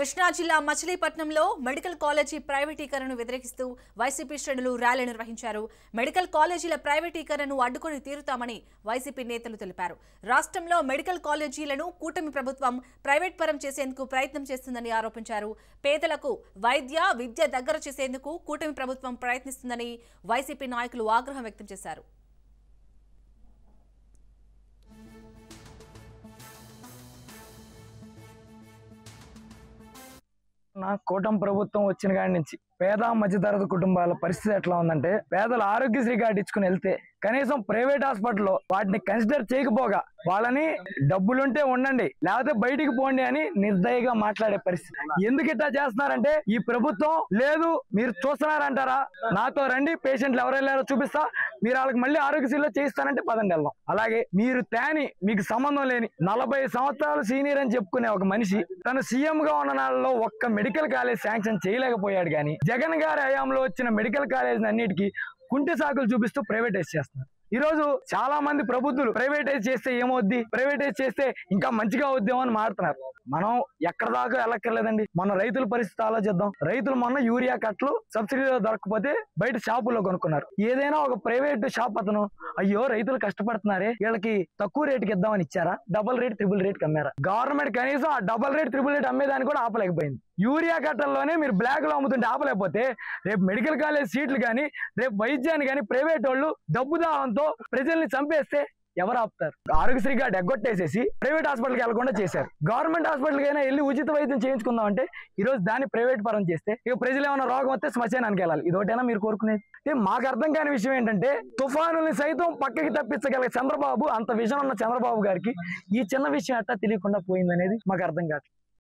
కృష్ణా జిల్లా మచిలీపట్నంలో medical college ప్రైవేటీకరణను వ్యతిరేకిస్తూ వైసీపీ శ్రేణులు ర్యాలీ నిర్వహించారు. మెడికల్ కాలేజీల ప్రైవేటీకరణను అడ్డుకొని తీరుతామని వైసీపీ నేతలు తెలిపారు. రాష్ట్రంలో మెడికల్ కాలేజీలను కూటమి ప్రభుత్వం ప్రైవేట్ పరం చేసేందుకు ప్రయత్నం చేస్తుందని ఆరోపించారు. పేదలకు విద్య దగ్గర చేసేందుకు కూటమి ప్రభుత్వం ప్రయత్నిస్తుందని వైసీపీ నాయకులు ఆగ్రహం వ్యక్తం చేశారు. కూటమి ప్రభుత్వం వచ్చిన కాడి నుంచి పేద మధ్యతరగతి కుటుంబాల పరిస్థితి ఎట్లా ఉందంటే, పేదలు ఆరోగ్యశ్రీ కార్డు ఇచ్చుకుని వెళ్తే కనీసం ప్రైవేట్ హాస్పిటల్లో వాటిని కన్సిడర్ చేయకపోగా వాళ్ళని డబ్బులుంటే ఉండండి లేకపోతే బయటికి పోండి అని నిర్దయగా మాట్లాడే పరిస్థితి. ఎందుకు ఇట్లా చేస్తున్నారంటే, ఈ ప్రభుత్వం లేదు మీరు చూస్తున్నారంటారా, నాతో రండి పేషెంట్లు ఎవరెళ్ళారో చూపిస్తా, మీరు వాళ్ళకి మళ్ళీ ఆరోగ్యశ్రీలో చేయిస్తానంటే పదండి వెళ్దాం. అలాగే మీరు మీకు సంబంధం లేని 40 సంవత్సరాలు సీనియర్ అని చెప్పుకునే ఒక మనిషి తను సీఎం గా ఉన్న నాళ్ళలో ఒక్క మెడికల్ కాలేజ్ శాంక్షన్ చేయలేకపోయాడు. కానీ జగన్ గారి హయాంలో వచ్చిన మెడికల్ కాలేజ్ అన్నిటికీ కుంటి సాకులు చూపిస్తూ ప్రైవేటైజ్ చేస్తున్నారు. ఈ రోజు చాలా మంది ప్రభుత్వాలు ప్రైవేటైజ్ చేస్తే ఏమవుద్ది, ప్రైవేటైజ్ చేస్తే ఇంకా మంచిగా అవుద్దేమో అని మాట్లాడుతున్నారు. మనం ఎక్కడ దాకా వెళ్ళక్కర్లేదండి. మన రైతుల పరిస్థితి ఆలోచిద్దాం. రైతులు మొన్న యూరియా కట్టలు సబ్సిడీలో దొరకకపోతే బయట షాపుల్లో కొనుక్కున్నారు. ఏదైనా ఒక ప్రైవేట్ షాప్ అతను అయ్యో రైతులు కష్టపడుతున్నారే వీళ్ళకి తక్కువ రేటుకి ఇద్దామని ఇచ్చారా, డబుల్ రేట్ ట్రిపుల్ రేట్ అమ్మారా? గవర్నమెంట్ కనీసం ఆ డబుల్ రేట్ ట్రిపుల్ రేట్ అమ్మేదాన్ని కూడా ఆపలేకపోయింది. యూరియా కట్టల్లోనే మీరు బ్లాక్ లో అమ్ముతుంటే ఆపలేకపోతే రేపు మెడికల్ కాలేజ్ సీట్లు కానీ రేపు వైద్యాన్ని కానీ ప్రైవేట్ వాళ్ళు డబ్బు దాహంతో ప్రజల్ని చంపేస్తే ఎవరు ఆపుతారు? ఆరోగ్యశ్రీ కార్డు ఎగ్గొట్టేసేసి ప్రైవేట్ హాస్పిటల్కి వెళ్లకుండా చేశారు. గవర్నమెంట్ హాస్పిటల్కి అయినా వెళ్ళి ఉచిత వైద్యం చేయించుకుందాం అంటే ఈ రోజు దాన్ని ప్రైవేట్ పరం చేస్తే ఇక ప్రజలు ఏమైనా రోగం వస్తే శ్మశానానికి వెళ్ళాలి. ఇదొకటైనా మీరు కోరుకునేది? మాకు అర్థం కాని విషయం ఏంటంటే, తుఫానుల్ని సైతం పక్కకి తప్పించగల చంద్రబాబు, అంత విజన్ ఉన్న చంద్రబాబు గారికి ఈ చిన్న విషయం అట్టా తెలియకుండా పోయిందనేది మాకు అర్థం కాదు.